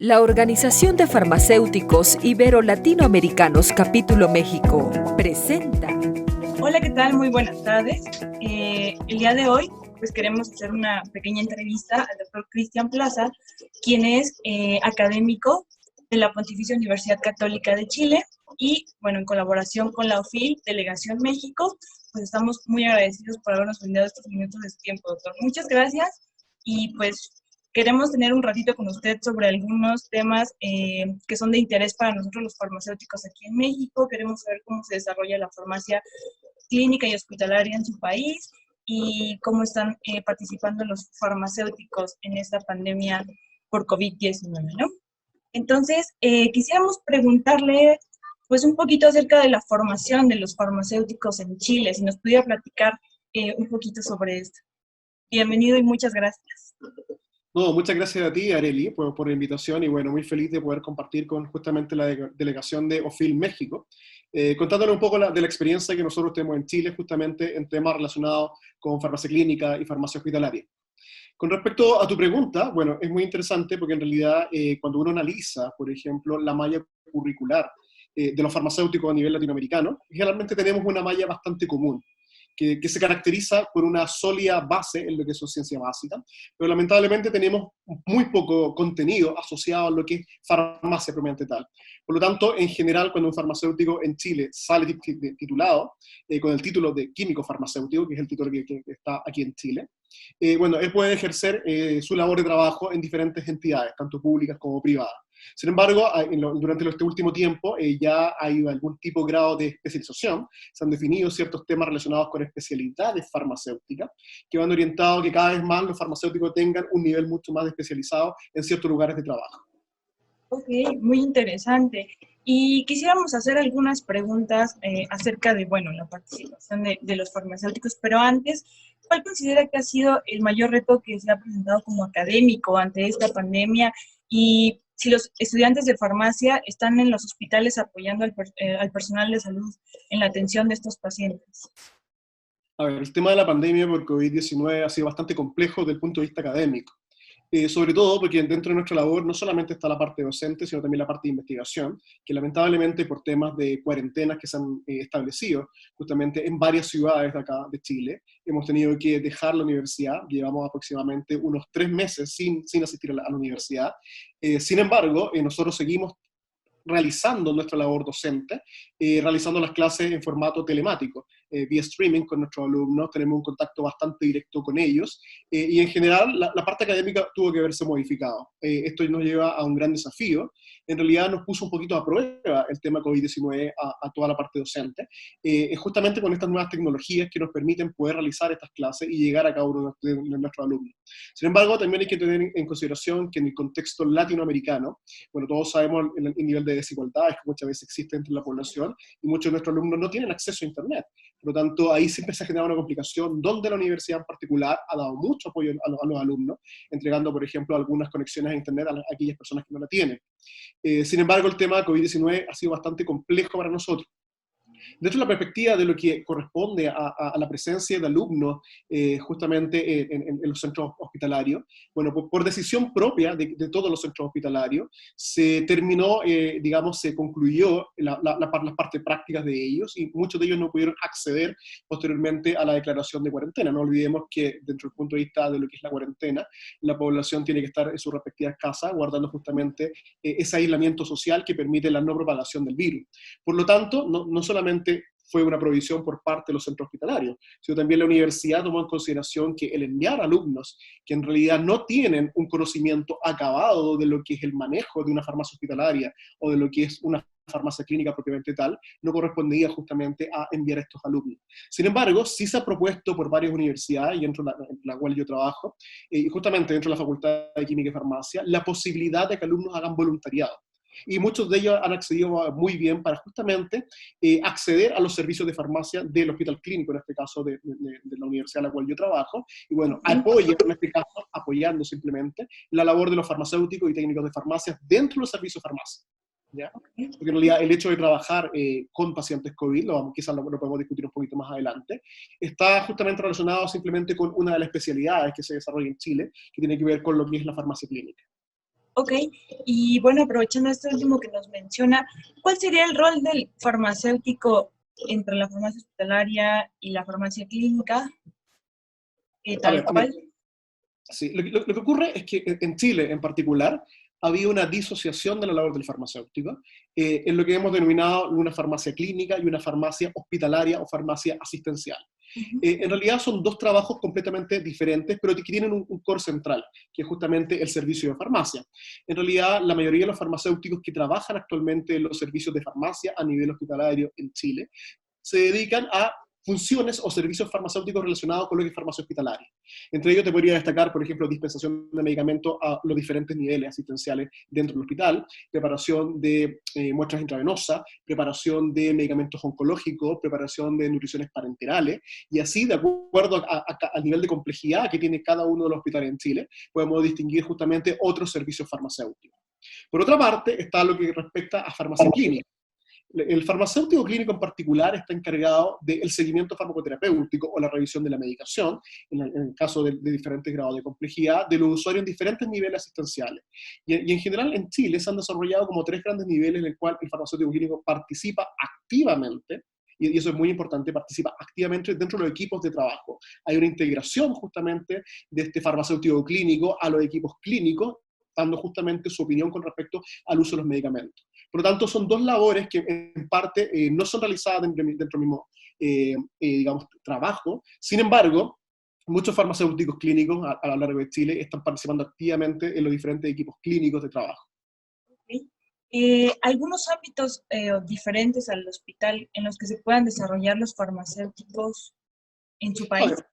La Organización de Farmacéuticos Ibero-Latinoamericanos Capítulo México presenta. Hola, ¿qué tal? Muy buenas tardes. El día de hoy pues queremos hacer una pequeña entrevista al doctor Cristian Plaza, quien es académico de la Pontificia Universidad Católica de Chile y, bueno, en colaboración con la OFIL Delegación México, pues estamos muy agradecidos por habernos brindado estos minutos de su tiempo, doctor. Muchas gracias y pues queremos tener un ratito con usted sobre algunos temas que son de interés para nosotros los farmacéuticos aquí en México. Queremos saber cómo se desarrolla la farmacia clínica y hospitalaria en su país y cómo están participando los farmacéuticos en esta pandemia por COVID-19, ¿no? Entonces, quisiéramos preguntarle pues un poquito acerca de la formación de los farmacéuticos en Chile, si nos pudiera platicar un poquito sobre esto. Bienvenido y muchas gracias. No, muchas gracias a ti, Arely, por la invitación y bueno, muy feliz de poder compartir con justamente la delegación de OFIL México, contándole un poco de la experiencia que nosotros tenemos en Chile justamente en temas relacionados con farmacia clínica y farmacia hospitalaria. Con respecto a tu pregunta, bueno, es muy interesante porque en realidad cuando uno analiza, por ejemplo, la malla curricular de los farmacéuticos a nivel latinoamericano, generalmente tenemos una malla bastante común, que se caracteriza por una sólida base en lo que es ciencia básica, pero lamentablemente tenemos muy poco contenido asociado a lo que es farmacia propiamente tal. Por lo tanto, en general, cuando un farmacéutico en Chile sale titulado, con el título de químico farmacéutico, que es el título que está aquí en Chile, bueno, él puede ejercer su labor de trabajo en diferentes entidades, tanto públicas como privadas. Sin embargo, durante este último tiempo ya hay algún tipo de grado de especialización, se han definido ciertos temas relacionados con especialidades farmacéuticas, que van orientados a que cada vez más los farmacéuticos tengan un nivel mucho más especializado en ciertos lugares de trabajo. Ok, muy interesante. Y quisiéramos hacer algunas preguntas acerca de, bueno, la participación de los farmacéuticos, pero antes, ¿cuál considera que ha sido el mayor reto que se ha presentado como académico ante esta pandemia? Y si los estudiantes de farmacia están en los hospitales apoyando al personal de salud en la atención de estos pacientes. A ver, el tema de la pandemia por COVID-19 ha sido bastante complejo desde el punto de vista académico. Sobre todo porque dentro de nuestra labor no solamente está la parte docente, sino también la parte de investigación, que lamentablemente por temas de cuarentenas que se han establecido justamente en varias ciudades de acá de Chile, hemos tenido que dejar la universidad. Llevamos aproximadamente unos 3 meses sin asistir a la universidad. Sin embargo, nosotros seguimos realizando nuestra labor docente, realizando las clases en formato telemático, vía streaming con nuestros alumnos, tenemos un contacto bastante directo con ellos, y en general la parte académica tuvo que verse modificado. Esto nos lleva a un gran desafío, en realidad nos puso un poquito a prueba el tema COVID-19 a toda la parte docente, es justamente con estas nuevas tecnologías que nos permiten poder realizar estas clases y llegar a cada uno de nuestros alumnos. Sin embargo, también hay que tener en consideración que en el contexto latinoamericano, bueno, todos sabemos el nivel de desigualdades que muchas veces existe entre la población y muchos de nuestros alumnos no tienen acceso a Internet. Por lo tanto, ahí siempre se ha generado una complicación donde la universidad en particular ha dado mucho apoyo a los alumnos, entregando, por ejemplo, algunas conexiones a Internet a aquellas personas que no la tienen. Sin embargo, el tema de COVID-19 ha sido bastante complejo para nosotros. Dentro de la perspectiva de lo que corresponde a la presencia de alumnos justamente en los centros hospitalarios, bueno, por decisión propia de todos los centros hospitalarios, se terminó, digamos, se concluyó las partes prácticas de ellos y muchos de ellos no pudieron acceder posteriormente a la declaración de cuarentena. No olvidemos que dentro del punto de vista de lo que es la cuarentena, la población tiene que estar en sus respectivas casas guardando justamente ese aislamiento social que permite la no propagación del virus. Por lo tanto, no solamente fue una provisión por parte de los centros hospitalarios, sino también la universidad tomó en consideración que el enviar alumnos que en realidad no tienen un conocimiento acabado de lo que es el manejo de una farmacia hospitalaria o de lo que es una farmacia clínica propiamente tal, no correspondía justamente a enviar a estos alumnos. Sin embargo, sí se ha propuesto por varias universidades, y dentro de la cual yo trabajo, y justamente dentro de la Facultad de Química y Farmacia, la posibilidad de que alumnos hagan voluntariado. Y muchos de ellos han accedido muy bien para justamente acceder a los servicios de farmacia del hospital clínico, en este caso de la universidad en la cual yo trabajo, y bueno, apoyan, en este caso, apoyando simplemente la labor de los farmacéuticos y técnicos de farmacia dentro de los servicios de farmacia. ¿Ya? Porque en realidad el hecho de trabajar con pacientes COVID, quizás lo podemos discutir un poquito más adelante, está justamente relacionado simplemente con una de las especialidades que se desarrolla en Chile, que tiene que ver con lo que es la farmacia clínica. Ok, y bueno, aprovechando esto último que nos menciona, ¿cuál sería el rol del farmacéutico entre la farmacia hospitalaria y la farmacia clínica? A Tal ver, mira, cual. sí, lo que ocurre es que en Chile en particular había una disociación de la labor del farmacéutico en lo que hemos denominado una farmacia clínica y una farmacia hospitalaria o farmacia asistencial. Ujú. En realidad son dos trabajos completamente diferentes, pero que tienen un core central, que es justamente el servicio de farmacia. En realidad, la mayoría de los farmacéuticos que trabajan actualmente en los servicios de farmacia a nivel hospitalario en Chile se dedican a funciones o servicios farmacéuticos relacionados con lo que es farmacia hospitalaria. Entre ellos te podría destacar, por ejemplo, dispensación de medicamentos a los diferentes niveles asistenciales dentro del hospital, preparación de muestras intravenosas, preparación de medicamentos oncológicos, preparación de nutriciones parenterales, y así, de acuerdo al nivel de complejidad que tiene cada uno de los hospitales en Chile, podemos distinguir justamente otros servicios farmacéuticos. Por otra parte, está lo que respecta a farmacia clínica. El farmacéutico clínico en particular está encargado del seguimiento farmacoterapéutico o la revisión de la medicación, en el caso de diferentes grados de complejidad, de los usuarios en diferentes niveles asistenciales. Y en general en Chile se han desarrollado como tres grandes niveles en el cual el farmacéutico clínico participa activamente, y eso es muy importante, participa activamente dentro de los equipos de trabajo. Hay una integración justamente de este farmacéutico clínico a los equipos clínicos, dando justamente su opinión con respecto al uso de los medicamentos. Por lo tanto, son dos labores que en parte no son realizadas dentro del mismo, digamos, trabajo. Sin embargo, muchos farmacéuticos clínicos a lo largo de Chile están participando activamente en los diferentes equipos clínicos de trabajo. Ok. ¿Algunos ámbitos diferentes al hospital en los que se puedan desarrollar los farmacéuticos en su A país? ver,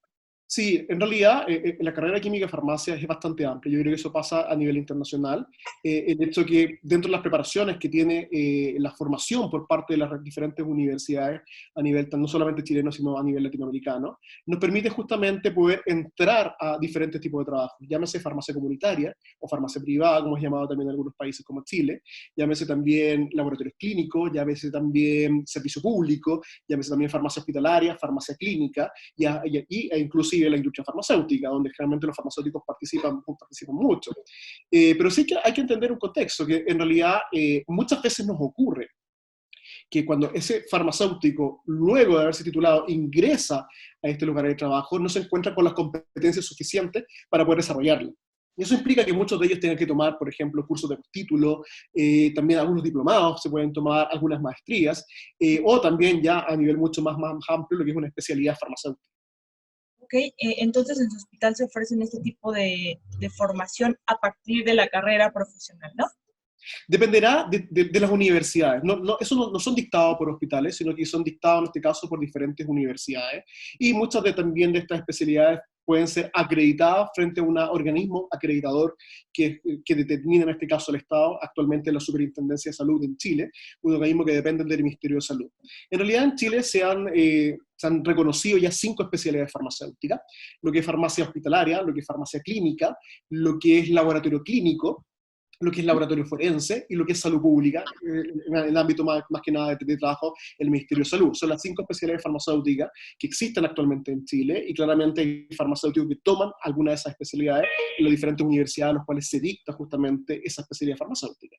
sí, en realidad la carrera de química y farmacia es bastante amplia. Yo creo que eso pasa a nivel internacional. El hecho que dentro de las preparaciones que tiene la formación por parte de las diferentes universidades a nivel no solamente chileno, sino a nivel latinoamericano, nos permite justamente poder entrar a diferentes tipos de trabajo. Llámese farmacia comunitaria o farmacia privada, como es llamado también en algunos países como Chile. Llámese también laboratorios clínicos, llámese también servicio público, llámese también farmacia hospitalaria, farmacia clínica e inclusive la industria farmacéutica, donde generalmente los farmacéuticos participan mucho. Pero sí que hay que entender un contexto, que en realidad muchas veces nos ocurre que cuando ese farmacéutico, luego de haberse titulado, ingresa a este lugar de trabajo, no se encuentra con las competencias suficientes para poder desarrollarlo. Y eso implica que muchos de ellos tengan que tomar, por ejemplo, cursos de título, también algunos diplomados, se pueden tomar algunas maestrías, o también ya a nivel mucho más amplio, lo que es una especialidad farmacéutica. Ok, entonces en su hospital se ofrecen este tipo de formación a partir de la carrera profesional, ¿no? Dependerá de las universidades. Eso no son dictados por hospitales, sino que son dictados en este caso por diferentes universidades. Y muchas también de estas especialidades pueden ser acreditadas frente a un organismo acreditador que determina en este caso el Estado, actualmente la Superintendencia de Salud en Chile, un organismo que depende del Ministerio de Salud. En realidad en Chile se han reconocido ya 5 especialidades farmacéuticas, lo que es farmacia hospitalaria, lo que es farmacia clínica, lo que es laboratorio clínico, lo que es laboratorio forense y lo que es salud pública, en el ámbito más que nada de trabajo el Ministerio de Salud. Son las 5 especialidades farmacéuticas que existen actualmente en Chile y claramente hay farmacéuticos que toman alguna de esas especialidades en las diferentes universidades a las cuales se dicta justamente esa especialidad farmacéutica.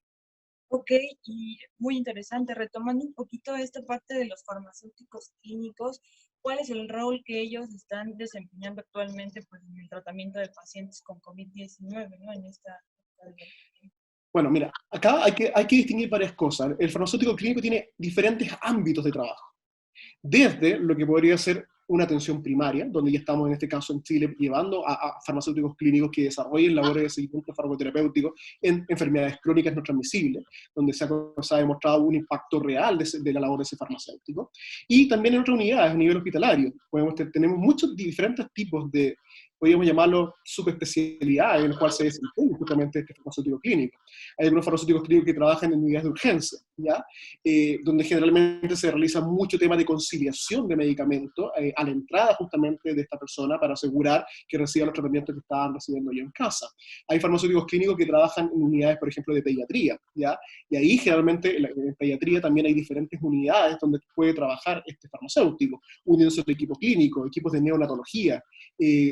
Ok, y muy interesante. Retomando un poquito esta parte de los farmacéuticos clínicos, ¿cuál es el rol que ellos están desempeñando actualmente pues, en el tratamiento de pacientes con COVID-19, ¿no? En esta. Bueno, mira, acá hay que distinguir varias cosas. El farmacéutico clínico tiene diferentes ámbitos de trabajo. Desde lo que podría ser una atención primaria, donde ya estamos en este caso en Chile llevando a farmacéuticos clínicos que desarrollen labores de seguimiento farmacoterapéutico en enfermedades crónicas no transmisibles, donde se ha demostrado un impacto real de la labor de ese farmacéutico. Y también en otras unidades, a nivel hospitalario. Tenemos muchos diferentes tipos de, podríamos llamarlo, subespecialidades en las cuales se desempeña justamente este farmacéutico clínico. Hay algunos farmacéuticos clínicos que trabajan en unidades de urgencia, ¿ya? Donde generalmente se realiza mucho tema de conciliación de medicamentos a la entrada justamente de esta persona para asegurar que reciba los tratamientos que estaban recibiendo yo en casa. Hay farmacéuticos clínicos que trabajan en unidades, por ejemplo, de pediatría, ¿ya? Y ahí generalmente en pediatría también hay diferentes unidades donde puede trabajar este farmacéutico, uniéndose a equipos clínicos, equipos de neonatología,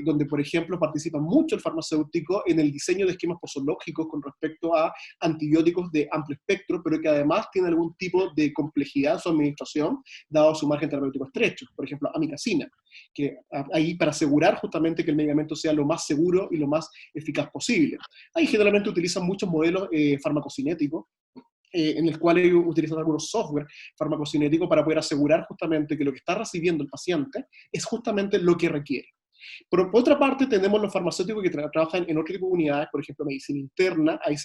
donde, por ejemplo, participa mucho el farmacéutico en el diseño de esquemas posológicos con respecto a antibióticos de amplio espectro, pero que además tiene algún tipo de complejidad en su administración, dado su margen terapéutico estrecho, por ejemplo, amicacina, que ahí para asegurar justamente que el medicamento sea lo más seguro y lo más eficaz posible. Ahí generalmente utilizan muchos modelos farmacocinéticos, en el cual ellos utilizan algunos software farmacocinéticos para poder asegurar justamente que lo que está recibiendo el paciente es justamente lo que requiere. Por otra parte, tenemos los farmacéuticos que trabajan en otro tipo de unidades, por ejemplo, medicina interna, ahí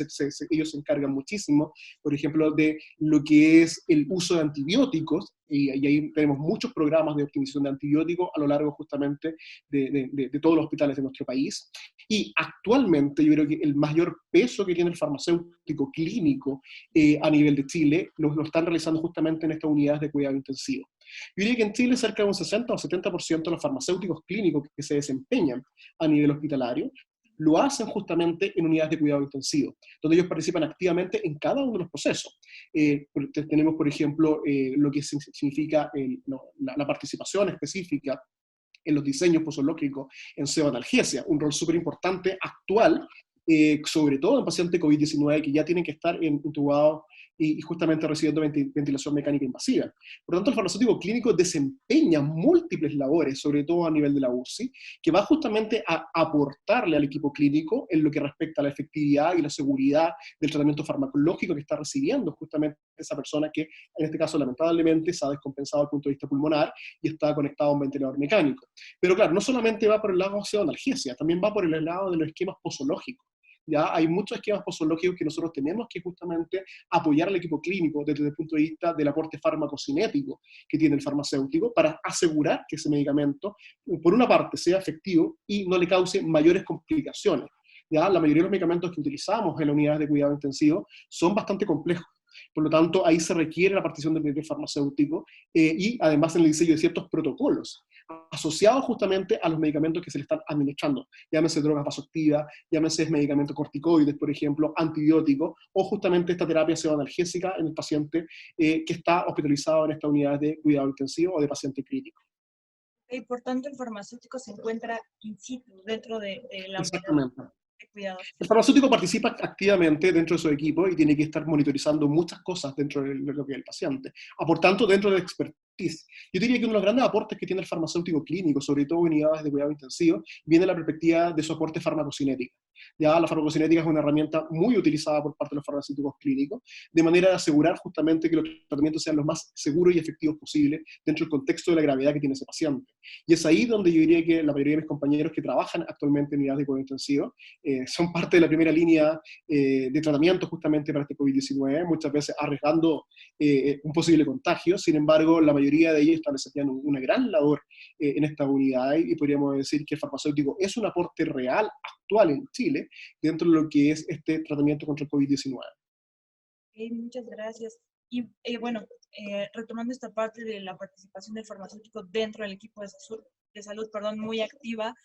ellos se encargan muchísimo, por ejemplo, de lo que es el uso de antibióticos, y ahí tenemos muchos programas de optimización de antibióticos a lo largo justamente de todos los hospitales de nuestro país. Y actualmente yo creo que el mayor peso que tiene el farmacéutico clínico a nivel de Chile lo están realizando justamente en estas unidades de cuidado intensivo. Yo diría que en Chile cerca de un 60 o 70% de los farmacéuticos clínicos que se desempeñan a nivel hospitalario lo hacen justamente en unidades de cuidado intensivo, donde ellos participan activamente en cada uno de los procesos. Tenemos, por ejemplo, lo que significa la participación específica en los diseños posológicos en pseudoanalgesia, un rol súper importante actual, sobre todo en pacientes COVID-19 que ya tienen que estar intubados y justamente recibiendo ventilación mecánica invasiva. Por lo tanto, el farmacéutico clínico desempeña múltiples labores, sobre todo a nivel de la UCI, que va justamente a aportarle al equipo clínico en lo que respecta a la efectividad y la seguridad del tratamiento farmacológico que está recibiendo justamente esa persona que, en este caso, lamentablemente, se ha descompensado desde el punto de vista pulmonar y está conectado a un ventilador mecánico. Pero claro, no solamente va por el lado de analgesia, también va por el lado de los esquemas posológicos. ¿Ya? Hay muchos esquemas posológicos que nosotros tenemos que justamente apoyar al equipo clínico desde el punto de vista del aporte farmacocinético que tiene el farmacéutico para asegurar que ese medicamento, por una parte, sea efectivo y no le cause mayores complicaciones. ¿Ya? La mayoría de los medicamentos que utilizamos en la unidad de cuidado intensivo son bastante complejos. Por lo tanto, ahí se requiere la participación del farmacéutico y además en el diseño de ciertos protocolos asociados justamente a los medicamentos que se le están administrando, llámese drogas vasoactivas, llámese medicamentos corticoides, por ejemplo, antibióticos, o justamente esta terapia pseudoanalgésica en el paciente que está hospitalizado en esta unidad de cuidado intensivo o de paciente crítico. Y por tanto, el farmacéutico se encuentra in situ dentro de la unidad Exactamente. de cuidados. El farmacéutico participa activamente dentro de su equipo y tiene que estar monitorizando muchas cosas dentro de lo que es el paciente, aportando dentro de la expertise. Yo diría que uno de los grandes aportes que tiene el farmacéutico clínico, sobre todo en unidades de cuidado intensivo, viene de la perspectiva de su aporte farmacocinético. Ya la farmacocinética es una herramienta muy utilizada por parte de los farmacéuticos clínicos, de manera de asegurar justamente que los tratamientos sean los más seguros y efectivos posibles dentro del contexto de la gravedad que tiene ese paciente. Y es ahí donde yo diría que la mayoría de mis compañeros que trabajan actualmente en unidades de cuidado intensivo son parte de la primera línea de tratamiento justamente para este COVID-19, muchas veces arriesgando un posible contagio. Sin embargo, la mayoría de ellos establecerían una gran labor en esta unidad y podríamos decir que el farmacéutico es un aporte real, actual en Chile, dentro de lo que es este tratamiento contra el COVID-19. Muchas gracias. Y bueno, retomando esta parte de la participación del farmacéutico dentro del equipo de salud, muy activa,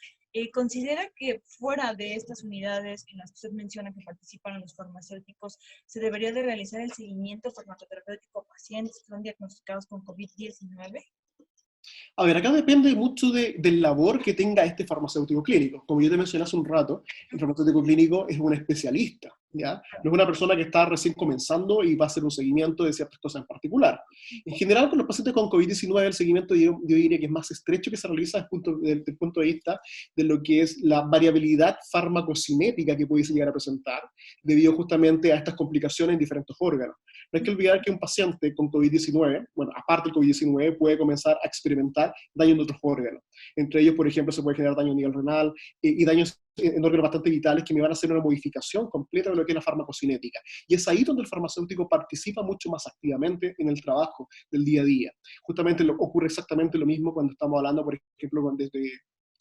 ¿considera que fuera de estas unidades en las que usted menciona que participan los farmacéuticos, se debería de realizar el seguimiento farmacoterapéutico a pacientes que son diagnosticados con COVID-19? A ver, acá depende mucho del labor que tenga este farmacéutico clínico. Como yo te mencioné hace un rato, el farmacéutico clínico es un especialista, ¿ya? No es una persona que está recién comenzando y va a hacer un seguimiento de ciertas cosas en particular. En general, con los pacientes con COVID-19, el seguimiento yo diría que es más estrecho, que se realiza desde el punto de vista de lo que es la variabilidad farmacocinética que pudiese llegar a presentar, debido justamente a estas complicaciones en diferentes órganos. No hay que olvidar que un paciente con COVID-19, bueno, aparte del COVID-19, puede comenzar a experimentar daño en otros órganos. Entre ellos, por ejemplo, se puede generar daño a nivel renal y daños en órganos bastante vitales que me van a hacer una modificación completa de lo que es la farmacocinética. Y es ahí donde el farmacéutico participa mucho más activamente en el trabajo del día a día. Justamente ocurre exactamente lo mismo cuando estamos hablando, por ejemplo, desde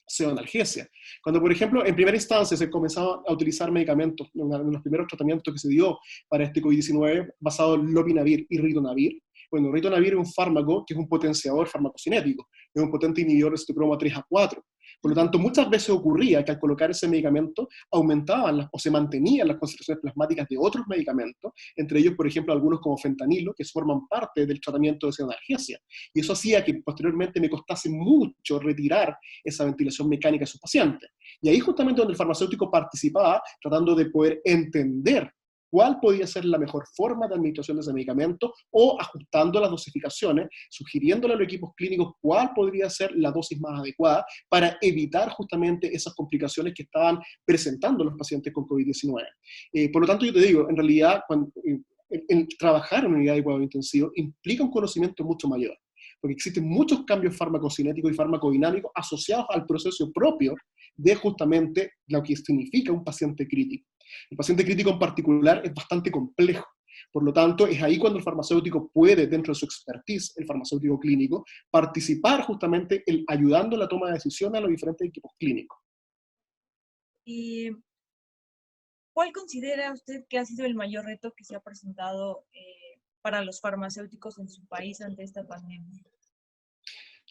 pseudoanalgesia. Cuando, por ejemplo, en primera instancia se comenzaban a utilizar medicamentos, uno de los primeros tratamientos que se dio para este COVID-19 basado en lopinavir y ritonavir. Bueno, ritonavir es un fármaco que es un potenciador farmacocinético, es un potente inhibidor de citocromo 3 a 4. Por lo tanto, muchas veces ocurría que al colocar ese medicamento aumentaban o se mantenían las concentraciones plasmáticas de otros medicamentos, entre ellos, por ejemplo, algunos como fentanilo, que forman parte del tratamiento de pseudoanalgesia. Y eso hacía que posteriormente me costase mucho retirar esa ventilación mecánica a sus pacientes. Y ahí justamente donde el farmacéutico participaba, tratando de poder entender cuál podía ser la mejor forma de administración de ese medicamento o ajustando las dosificaciones, sugiriéndole a los equipos clínicos cuál podría ser la dosis más adecuada para evitar justamente esas complicaciones que estaban presentando los pacientes con COVID-19. Por lo tanto, yo te digo, en realidad, el trabajar en unidad de cuidado intensivo implica un conocimiento mucho mayor, porque existen muchos cambios farmacocinéticos y farmacodinámicos asociados al proceso propio de justamente lo que significa un paciente crítico. El paciente crítico en particular es bastante complejo. Por lo tanto, es ahí cuando el farmacéutico puede, dentro de su expertise, el farmacéutico clínico, participar justamente ayudando en la toma de decisiones a los diferentes equipos clínicos. ¿Y cuál considera usted que ha sido el mayor reto que se ha presentado para los farmacéuticos en su país ante esta pandemia?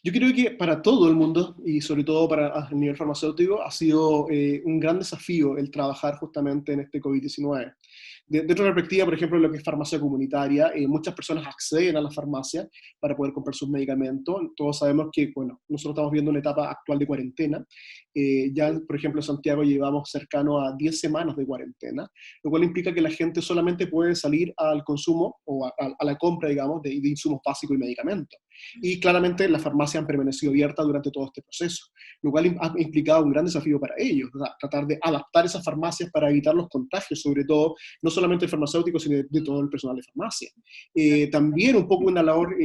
Yo creo que para todo el mundo, y sobre todo para el nivel farmacéutico, ha sido un gran desafío el trabajar justamente en este COVID-19. De otra perspectiva, por ejemplo, lo que es farmacia comunitaria, muchas personas acceden a la farmacia para poder comprar sus medicamentos. Todos sabemos que, bueno, nosotros estamos viendo una etapa actual de cuarentena. Ya, por ejemplo, en Santiago llevamos cercano a 10 semanas de cuarentena, lo cual implica que la gente solamente puede salir al consumo o a la compra, digamos, de insumos básicos y medicamentos. Y claramente las farmacias han permanecido abiertas durante todo este proceso, lo cual ha implicado un gran desafío para ellos, ¿verdad? Tratar de adaptar esas farmacias para evitar los contagios, sobre todo, no solamente el farmacéutico, sino de todo el personal de farmacia. También un poco una labor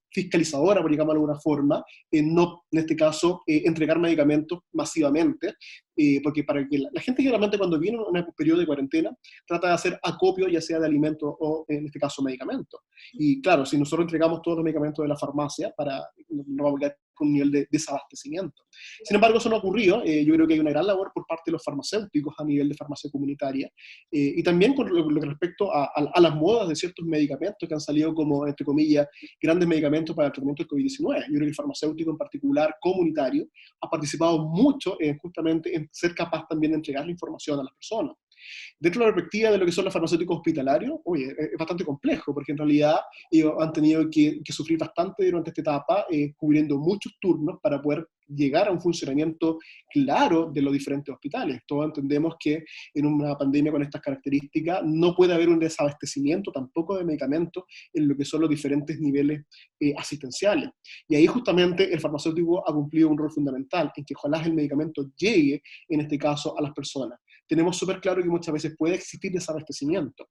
fiscalizadora, por llamarlo de alguna forma, no, en este caso, entregar medicamentos masivamente, porque para que la gente generalmente cuando viene en un periodo de cuarentena, trata de hacer acopio ya sea de alimentos o, en este caso, medicamentos. Y claro, si nosotros entregamos todos los medicamentos de la farmacia, no vamos a quedar con un nivel de desabastecimiento. Sin embargo, eso no ha ocurrido. Yo creo que hay una gran labor por parte de los farmacéuticos a nivel de farmacia comunitaria, y también con lo que respecto a las modas de ciertos medicamentos que han salido como, entre comillas, grandes medicamentos para el tratamiento del COVID-19. Yo creo que el farmacéutico en particular, comunitario, ha participado mucho justamente en ser capaz también de entregar la información a las personas. Dentro de la perspectiva de lo que son los farmacéuticos hospitalarios, oye, es bastante complejo, porque en realidad ellos han tenido que sufrir bastante durante esta etapa, cubriendo muchos turnos para poder llegar a un funcionamiento claro de los diferentes hospitales. Todos entendemos que en una pandemia con estas características no puede haber un desabastecimiento tampoco de medicamentos en lo que son los diferentes niveles asistenciales. Y ahí justamente el farmacéutico ha cumplido un rol fundamental en que ojalá el medicamento llegue, en este caso, a las personas. Tenemos súper claro que muchas veces puede existir desabastecimiento.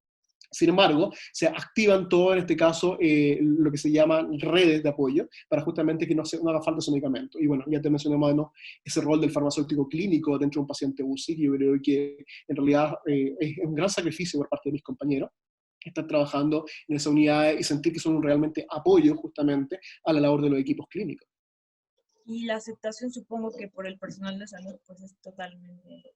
Sin embargo, se activan todo, en este caso, lo que se llaman redes de apoyo para justamente que no haga falta ese medicamento. Y bueno, ya te mencioné más o menos ese rol del farmacéutico clínico dentro de un paciente UCI, que yo creo que en realidad es un gran sacrificio por parte de mis compañeros que están trabajando en esa unidad y sentir que son realmente apoyo justamente a la labor de los equipos clínicos. Y la aceptación, supongo que por el personal de salud, pues es totalmente...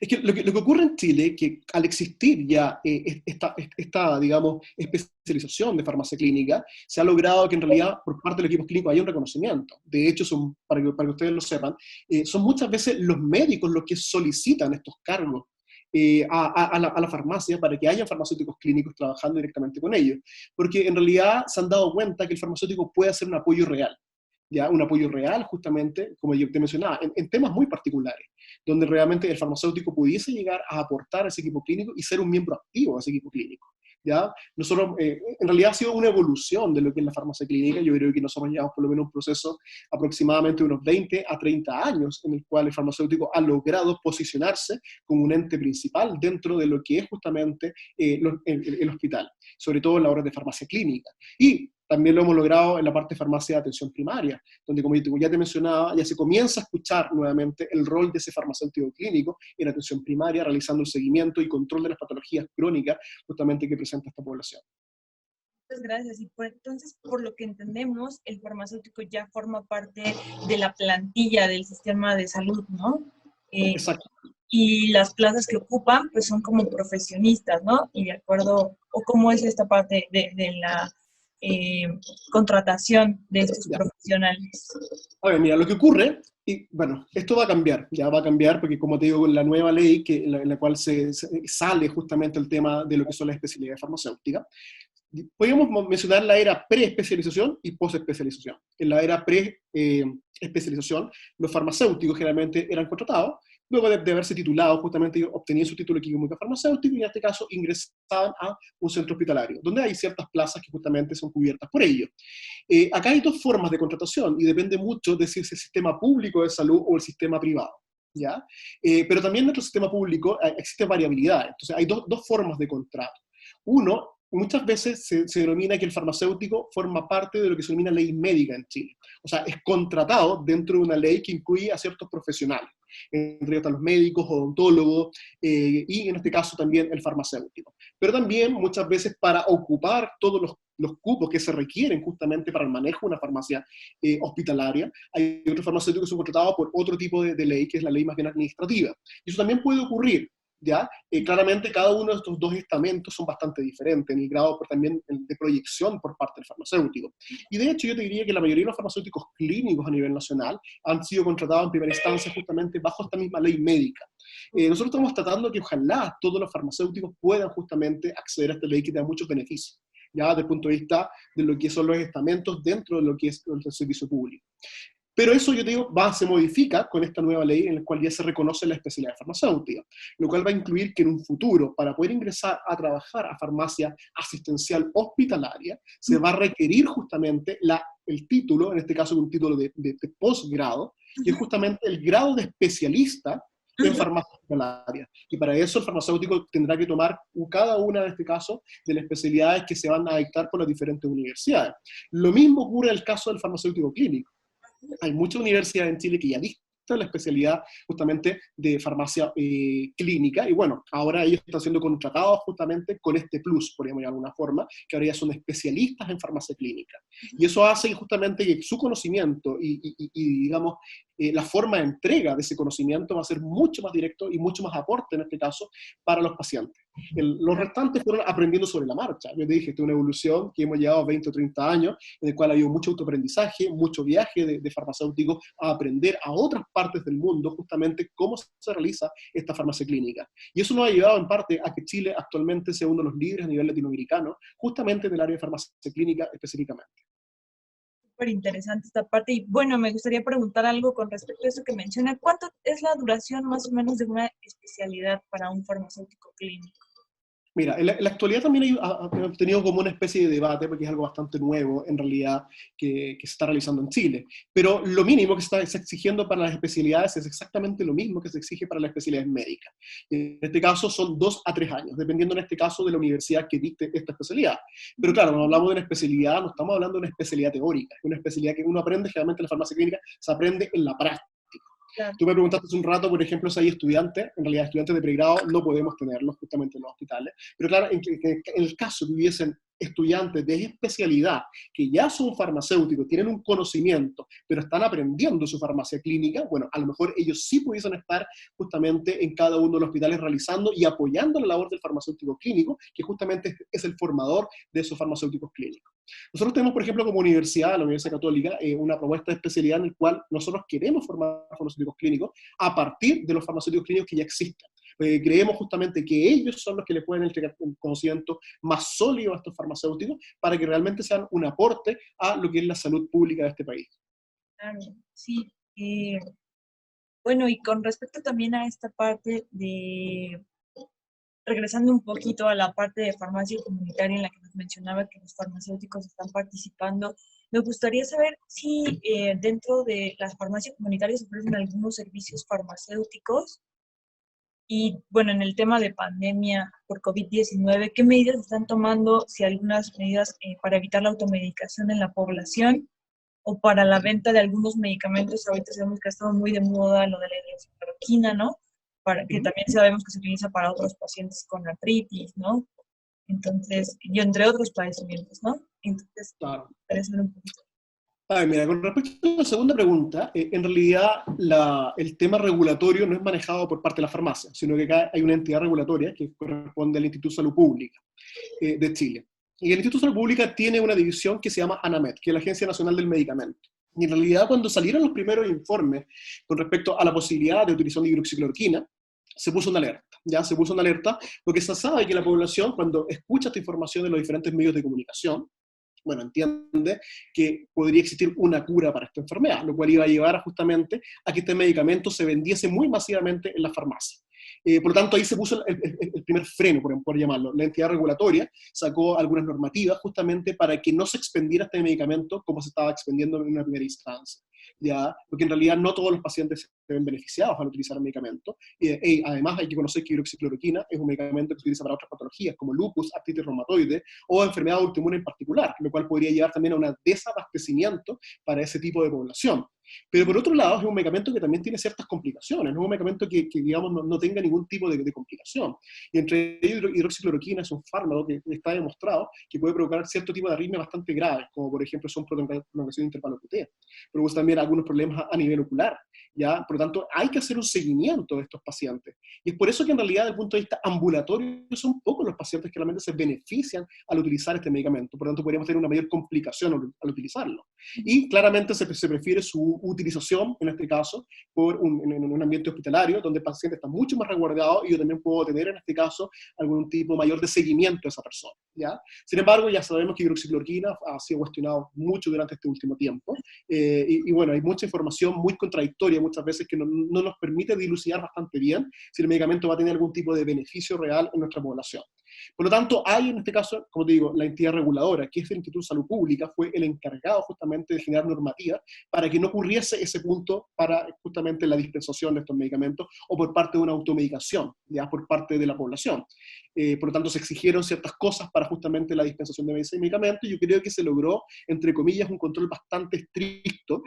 Es que lo que ocurre en Chile, que al existir ya esta, digamos, especialización de farmacia clínica, se ha logrado que en realidad por parte de los equipos clínicos haya un reconocimiento. De hecho, para que ustedes lo sepan, son muchas veces los médicos los que solicitan estos cargos a la farmacia para que haya farmacéuticos clínicos trabajando directamente con ellos. Porque en realidad se han dado cuenta que el farmacéutico puede hacer un apoyo real. Ya, un apoyo real justamente, como yo te mencionaba, en temas muy particulares, donde realmente el farmacéutico pudiese llegar a aportar a ese equipo clínico y ser un miembro activo de ese equipo clínico. ¿Ya? Nosotros, en realidad ha sido una evolución de lo que es la farmacia clínica. Yo creo que nosotros llevamos por lo menos un proceso aproximadamente de unos 20 a 30 años en el cual el farmacéutico ha logrado posicionarse como un ente principal dentro de lo que es justamente el hospital, sobre todo en la hora de farmacia clínica. Y también lo hemos logrado en la parte de farmacia de atención primaria, donde, como ya te mencionaba, ya se comienza a escuchar nuevamente el rol de ese farmacéutico clínico en atención primaria, realizando el seguimiento y control de las patologías crónicas justamente que presenta esta población. Muchas gracias. Entonces, por lo que entendemos, el farmacéutico ya forma parte de la plantilla del sistema de salud, ¿no? Exacto. Y las plazas que ocupan, pues son como profesionistas, ¿no? Y de acuerdo, o cómo es esta parte de la eh, contratación de estos Ya. profesionales. A ver, mira, lo que ocurre, y bueno, esto va a cambiar, ya va a cambiar, porque como te digo, con la nueva ley en la cual sale justamente el tema de lo que son las especialidades farmacéuticas, podríamos mencionar la era pre-especialización y post-especialización. En la era pre-especialización, los farmacéuticos generalmente eran contratados, luego de haberse titulado, justamente obtenían su título de químico farmacéutico y en este caso ingresaban a un centro hospitalario, donde hay ciertas plazas que justamente son cubiertas por ello. Acá hay dos formas de contratación y depende mucho de si es el sistema público de salud o el sistema privado. ¿Ya? Pero también en nuestro sistema público existe variabilidad. Entonces hay dos formas de contrato. Uno, muchas veces se denomina que el farmacéutico forma parte de lo que se denomina ley médica en Chile. O sea, es contratado dentro de una ley que incluye a ciertos profesionales, entre ellos los médicos, odontólogos, y en este caso también el farmacéutico. Pero también muchas veces para ocupar todos los cupos que se requieren justamente para el manejo de una farmacia hospitalaria, hay otros farmacéuticos que son contratados por otro tipo de ley, que es la ley más bien administrativa. Y eso también puede ocurrir. ¿Ya? Claramente cada uno de estos dos estamentos son bastante diferentes en el grado también de proyección por parte del farmacéutico. Y de hecho yo te diría que la mayoría de los farmacéuticos clínicos a nivel nacional han sido contratados en primera instancia justamente bajo esta misma ley médica. Nosotros estamos tratando que ojalá todos los farmacéuticos puedan justamente acceder a esta ley que te da muchos beneficios, ya desde el punto de vista de lo que son los estamentos dentro de lo que es el servicio público. Pero eso, yo te digo, se modifica con esta nueva ley en la cual ya se reconoce la especialidad farmacéutica, lo cual va a incluir que en un futuro, para poder ingresar a trabajar a farmacia asistencial hospitalaria, se va a requerir justamente el título, en este caso un título de posgrado, que es justamente el grado de especialista en farmacia hospitalaria. Y para eso el farmacéutico tendrá que tomar cada una, en este caso, de las especialidades que se van a dictar por las diferentes universidades. Lo mismo ocurre en el caso del farmacéutico clínico. Hay muchas universidades en Chile que ya dictan la especialidad justamente de farmacia clínica, y bueno, ahora ellos están siendo contratados justamente con este plus, podríamos llamar de alguna forma, que ahora ya son especialistas en farmacia clínica. Y eso hace justamente que su conocimiento y digamos, la forma de entrega de ese conocimiento va a ser mucho más directo y mucho más aporte, en este caso, para los pacientes. Los restantes fueron aprendiendo sobre la marcha. Yo te dije, esta es una evolución que hemos llevado 20 o 30 años, en el cual ha habido mucho autoaprendizaje, mucho viaje de farmacéuticos a aprender a otras partes del mundo justamente cómo se realiza esta farmacia clínica. Y eso nos ha llevado en parte a que Chile actualmente sea uno de los líderes a nivel latinoamericano, justamente en el área de farmacia clínica específicamente. Súper interesante esta parte. Y bueno, me gustaría preguntar algo con respecto a eso que menciona. ¿Cuánto es la duración más o menos de una especialidad para un farmacéutico clínico? Mira, en la actualidad también hemos tenido como una especie de debate, porque es algo bastante nuevo en realidad que se está realizando en Chile. Pero lo mínimo que se está exigiendo para las especialidades es exactamente lo mismo que se exige para las especialidades médicas. En este caso son 2 a 3 años, dependiendo en este caso de la universidad que dicte esta especialidad. Pero claro, cuando hablamos de una especialidad, no estamos hablando de una especialidad teórica, es una especialidad que uno aprende generalmente en la farmacia clínica, se aprende en la práctica. Claro. Tú me preguntaste hace un rato, por ejemplo, si hay estudiantes, en realidad estudiantes de pregrado no podemos tenerlos justamente en los hospitales, pero claro, en el caso que hubiesen estudiantes de especialidad que ya son farmacéuticos, tienen un conocimiento, pero están aprendiendo su farmacia clínica, bueno, a lo mejor ellos sí pudiesen estar justamente en cada uno de los hospitales realizando y apoyando la labor del farmacéutico clínico, que justamente es el formador de esos farmacéuticos clínicos. Nosotros tenemos, por ejemplo, como universidad, la Universidad Católica, una propuesta de especialidad en la cual nosotros queremos formar farmacéuticos clínicos a partir de los farmacéuticos clínicos que ya existen. Creemos justamente que ellos son los que le pueden entregar un conocimiento más sólido a estos farmacéuticos para que realmente sean un aporte a lo que es la salud pública de este país. Claro, sí. Bueno, y con respecto también a esta parte regresando un poquito a la parte de farmacia comunitaria en la que nos mencionaba que los farmacéuticos están participando, me gustaría saber si dentro de las farmacias comunitarias ofrecen algunos servicios farmacéuticos. Y bueno, en el tema de pandemia por COVID-19, ¿qué medidas están tomando, si algunas medidas para evitar la automedicación en la población o para la venta de algunos medicamentos? Ahorita sabemos que ha estado muy de moda lo de la hidroxicloroquina, ¿no? Que también sabemos que se utiliza para otros pacientes con artritis, ¿no? Entonces, yo entre otros padecimientos, ¿no? Entonces, Claro. para saber un poquito. A ver, mira, con respecto a la segunda pregunta, en realidad el tema regulatorio no es manejado por parte de la farmacia, sino que acá hay una entidad regulatoria que corresponde al Instituto de Salud Pública de Chile. Y el Instituto de Salud Pública tiene una división que se llama ANAMED, que es la Agencia Nacional del Medicamento. Y en realidad cuando salieron los primeros informes con respecto a la posibilidad de utilización de hidroxicloroquina, se puso una alerta, ¿ya? Se puso una alerta porque se sabe que la población, cuando escucha esta información de los diferentes medios de comunicación, bueno, entiende que podría existir una cura para esta enfermedad, lo cual iba a llevar justamente a que este medicamento se vendiese muy masivamente en la farmacia. Por lo tanto, ahí se puso el primer freno, por llamarlo. La entidad regulatoria sacó algunas normativas justamente para que no se expendiera este medicamento como se estaba expendiendo en una primera instancia. ¿Ya? Porque en realidad no todos los pacientes se ven beneficiados al utilizar el medicamento. Y además hay que conocer que hidroxicloroquina es un medicamento que se utiliza para otras patologías como lupus, artritis reumatoide o enfermedad autoinmune en particular, lo cual podría llevar también a un desabastecimiento para ese tipo de población. Pero por otro lado, es un medicamento que también tiene ciertas complicaciones, no es un medicamento que digamos, no tenga ningún tipo de complicación. Y entre ellos, hidroxicloroquina es un fármaco que está demostrado que puede provocar cierto tipo de arritmias bastante graves, como por ejemplo son prolongación intervalocutea. Produce también algunos problemas a nivel ocular, ¿ya? Por lo tanto, hay que hacer un seguimiento de estos pacientes. Y es por eso que en realidad, desde el punto de vista ambulatorio, son pocos los pacientes que realmente se benefician al utilizar este medicamento. Por lo tanto, podríamos tener una mayor complicación al utilizarlo. Y claramente se prefiere su utilización, en este caso, en un ambiente hospitalario, donde el paciente está mucho más resguardado y yo también puedo tener, en este caso, algún tipo mayor de seguimiento de esa persona, ¿ya? Sin embargo, ya sabemos que hidroxicloroquina ha sido cuestionado mucho durante este último tiempo, y bueno, hay mucha información muy contradictoria muchas veces que no nos permite dilucidar bastante bien si el medicamento va a tener algún tipo de beneficio real en nuestra población. Por lo tanto, hay en este caso, como te digo, la entidad reguladora, que es el Instituto de Salud Pública, fue el encargado justamente de generar normativa para que no ocurriese ese punto para justamente la dispensación de estos medicamentos o por parte de una automedicación, ya por parte de la población. Por lo tanto, se exigieron ciertas cosas para justamente la dispensación de ese medicamento y yo creo que se logró, entre comillas, un control bastante estricto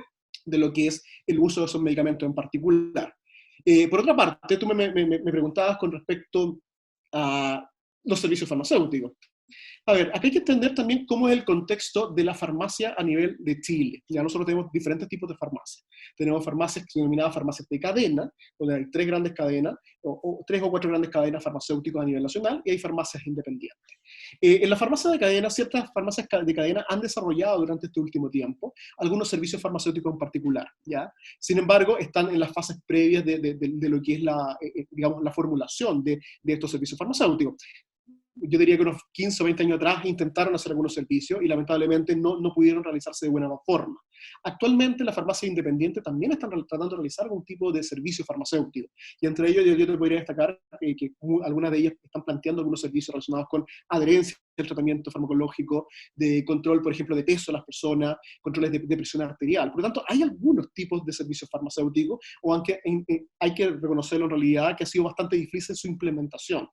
de lo que es el uso de esos medicamentos en particular. Por otra parte, tú me preguntabas con respecto a los servicios farmacéuticos. A ver, acá hay que entender también cómo es el contexto de la farmacia a nivel de Chile. Ya nosotros tenemos diferentes tipos de farmacias. Tenemos farmacias denominadas farmacias de cadena, donde hay tres grandes cadenas, o tres o cuatro grandes cadenas farmacéuticas a nivel nacional, y hay farmacias independientes. En la farmacia de cadena, ciertas farmacias de cadena han desarrollado durante este último tiempo algunos servicios farmacéuticos en particular, ¿ya? Sin embargo, están en las fases previas de lo que es digamos, la formulación de estos servicios farmacéuticos. Yo diría que unos 15 o 20 años atrás intentaron hacer algunos servicios y lamentablemente no pudieron realizarse de buena forma. Actualmente las farmacias independientes también están tratando de realizar algún tipo de servicio farmacéutico. Y entre ellos yo te podría destacar que algunas de ellas están planteando algunos servicios relacionados con adherencia al tratamiento farmacológico, de control, por ejemplo, de peso de las personas, controles de presión arterial. Por lo tanto, hay algunos tipos de servicios farmacéuticos, o aunque hay que reconocerlo en realidad que ha sido bastante difícil su implementación.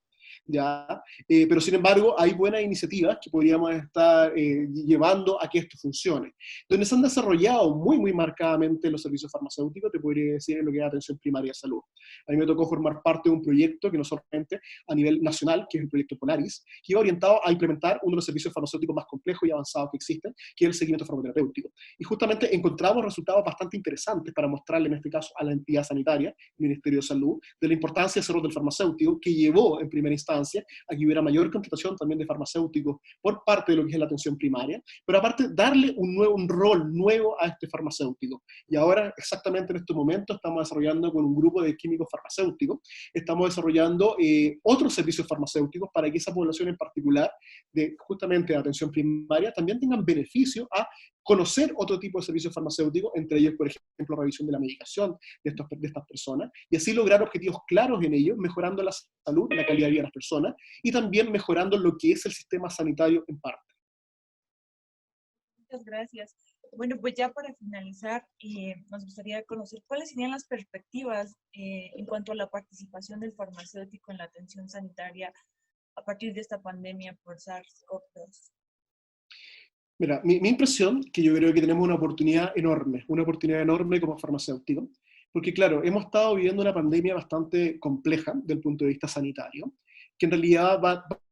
¿Ya? Pero sin embargo hay buenas iniciativas que podríamos estar llevando a que esto funcione. Donde se han desarrollado muy marcadamente los servicios farmacéuticos, te podría decir en lo que es atención primaria de salud. A mí me tocó formar parte de un proyecto que no solamente a nivel nacional, que es el proyecto Polaris, que iba orientado a implementar uno de los servicios farmacéuticos más complejos y avanzados que existen, que es el seguimiento farmacoterapéutico. Y justamente encontramos resultados bastante interesantes para mostrarle en este caso a la entidad sanitaria, el Ministerio de Salud, de la importancia de ese rol del farmacéutico que llevó en primera instancia a que hubiera mayor contratación también de farmacéuticos por parte de lo que es la atención primaria, pero aparte darle un rol nuevo a este farmacéutico. Y ahora, exactamente en este momento, estamos desarrollando con un grupo de químicos farmacéuticos, estamos desarrollando otros servicios farmacéuticos para que esa población en particular, justamente de atención primaria, también tengan beneficio a conocer otro tipo de servicios farmacéuticos, entre ellos, por ejemplo, revisión de la medicación de estas personas, y así lograr objetivos claros en ellos, mejorando la salud, la calidad de vida de las personas, y también mejorando lo que es el sistema sanitario en parte. Muchas gracias. Bueno, pues ya para finalizar, nos gustaría conocer cuáles serían las perspectivas en cuanto a la participación del farmacéutico en la atención sanitaria a partir de esta pandemia por SARS-CoV-2. Mira, mi impresión, que yo creo que tenemos una oportunidad enorme como farmacéutico, porque claro, hemos estado viviendo una pandemia bastante compleja desde el punto de vista sanitario, que en realidad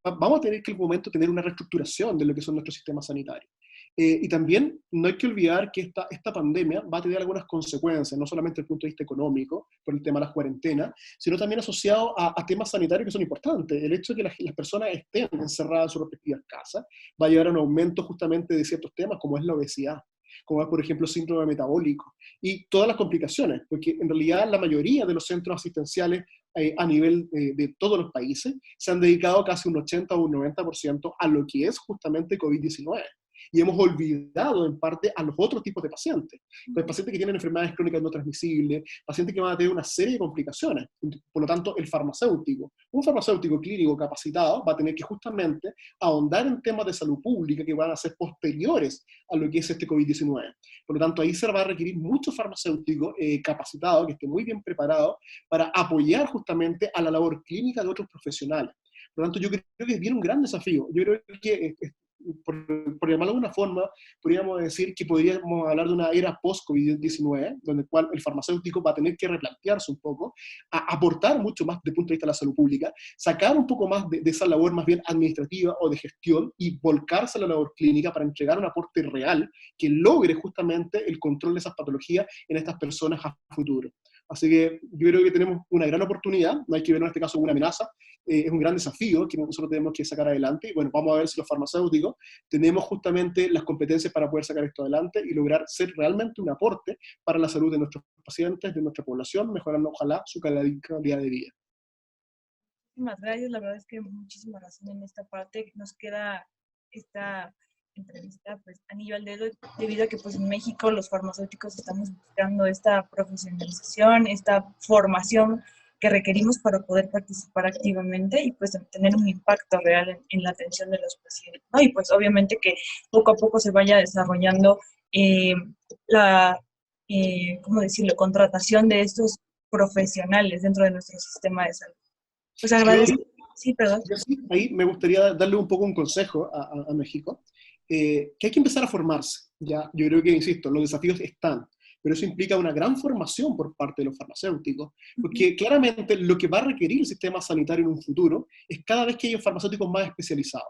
vamos a tener que en algún momento tener una reestructuración de lo que son nuestros sistemas sanitarios. Y también no hay que olvidar que esta pandemia va a tener algunas consecuencias, no solamente desde el punto de vista económico, por el tema de las cuarentenas, sino también asociado a temas sanitarios que son importantes. El hecho de que las personas estén encerradas en sus respectivas casas va a llevar a un aumento justamente de ciertos temas, como es la obesidad, como es, por ejemplo, síndrome metabólico, y todas las complicaciones, porque en realidad la mayoría de los centros asistenciales a nivel de todos los países se han dedicado casi un 80 o un 90% a lo que es justamente COVID-19. Y hemos olvidado en parte a los otros tipos de pacientes. Los pacientes que tienen enfermedades crónicas no transmisibles, pacientes que van a tener una serie de complicaciones. Por lo tanto, un farmacéutico clínico capacitado va a tener que justamente ahondar en temas de salud pública que van a ser posteriores a lo que es este COVID-19. Por lo tanto, ahí se va a requerir mucho farmacéutico capacitado, que esté muy bien preparado para apoyar justamente a la labor clínica de otros profesionales. Por lo tanto, yo creo que viene un gran desafío. Yo creo que por llamarlo de una forma, podríamos decir que podríamos hablar de una era post-COVID-19, donde el cual el farmacéutico va a tener que replantearse un poco, aportar mucho más desde el punto de vista de la salud pública, sacar un poco más de esa labor más bien administrativa o de gestión y volcarse a la labor clínica para entregar un aporte real que logre justamente el control de esas patologías en estas personas a futuro. Así que yo creo que tenemos una gran oportunidad, no hay que ver en este caso como una amenaza, es un gran desafío que nosotros tenemos que sacar adelante. Y bueno, vamos a ver si los farmacéuticos tenemos justamente las competencias para poder sacar esto adelante y lograr ser realmente un aporte para la salud de nuestros pacientes, de nuestra población, mejorando ojalá su calidad de vida. Muchísimas gracias, la verdad es que muchísima razón en esta parte. Nos queda esta entrevista pues anillo al dedo, debido a que pues en México los farmacéuticos estamos buscando esta profesionalización, esta formación que requerimos para poder participar activamente y pues tener un impacto real en la atención de los pacientes, ¿no? Y pues obviamente que poco a poco se vaya desarrollando ¿cómo decirlo?, contratación de estos profesionales dentro de nuestro sistema de salud. Pues agradezco. Sí, perdón. Ahí me gustaría darle un poco un consejo a México, que hay que empezar a formarse. ¿Ya? Yo creo que, insisto, los desafíos están, pero eso implica una gran formación por parte de los farmacéuticos, porque claramente lo que va a requerir el sistema sanitario en un futuro es cada vez que haya farmacéuticos más especializados.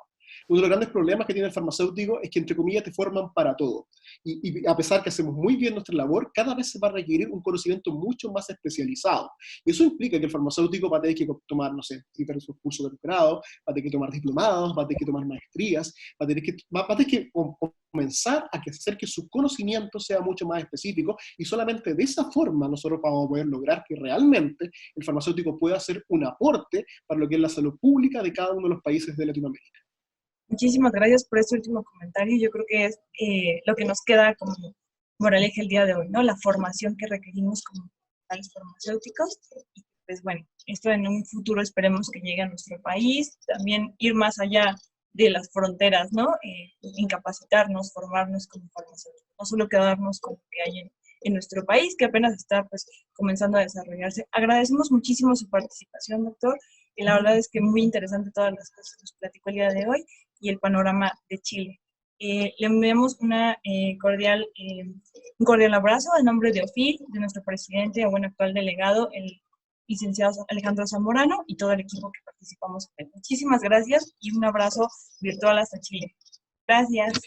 Uno de los grandes problemas que tiene el farmacéutico es que, entre comillas, te forman para todo. Y a pesar que hacemos muy bien nuestra labor, cada vez se va a requerir un conocimiento mucho más especializado. Y eso implica que el farmacéutico va a tener que tomar, no sé, sus cursos de doctorado, va a tener que tomar diplomados, va a tener que tomar maestrías, va a tener que comenzar a hacer que su conocimiento sea mucho más específico, y solamente de esa forma nosotros vamos a poder lograr que realmente el farmacéutico pueda hacer un aporte para lo que es la salud pública de cada uno de los países de Latinoamérica. Muchísimas gracias por este último comentario. Yo creo que es lo que nos queda como moraleja el día de hoy, ¿no? La formación que requerimos como tales farmacéuticos. Y pues bueno, esto en un futuro esperemos que llegue a nuestro país, también ir más allá de las fronteras, ¿no? Incapacitarnos, formarnos como farmacéuticos, no solo quedarnos con lo que hay en nuestro país, que apenas está pues comenzando a desarrollarse. Agradecemos muchísimo su participación, doctor, y la verdad es que muy interesante todas las cosas que nos platicó el día de hoy y el panorama de Chile. Le enviamos un cordial abrazo en nombre de OFIL, de nuestro presidente y buen actual delegado, el licenciado Alejandro Zamorano, y todo el equipo que participamos. Muchísimas gracias y un abrazo virtual hasta Chile. Gracias.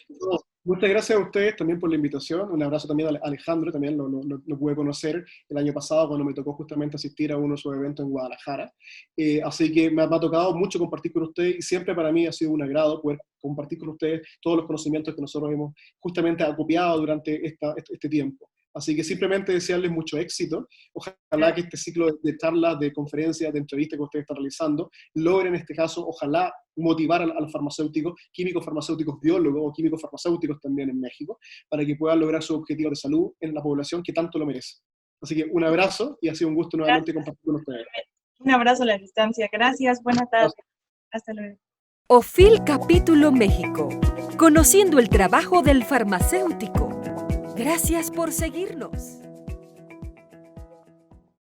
Muchas gracias a ustedes también por la invitación. Un abrazo también a Alejandro, también lo pude conocer el año pasado cuando me tocó justamente asistir a uno de sus eventos en Guadalajara. Así que me ha tocado mucho compartir con ustedes, y siempre para mí ha sido un agrado poder compartir con ustedes todos los conocimientos que nosotros hemos justamente acopiado durante este tiempo. Así que simplemente desearles mucho éxito. Ojalá que este ciclo de charlas, de conferencias, de entrevistas que ustedes están realizando, logren en este caso, ojalá, motivar a los farmacéuticos, químicos farmacéuticos biólogos o químicos farmacéuticos también en México, para que puedan lograr sus objetivos de salud en la población que tanto lo merece. Así que un abrazo y ha sido un gusto nuevamente compartir con ustedes. Un abrazo a la distancia. Gracias. Buenas tardes. Hasta luego. OFIL Capítulo México. Conociendo el trabajo del farmacéutico. Gracias por seguirnos.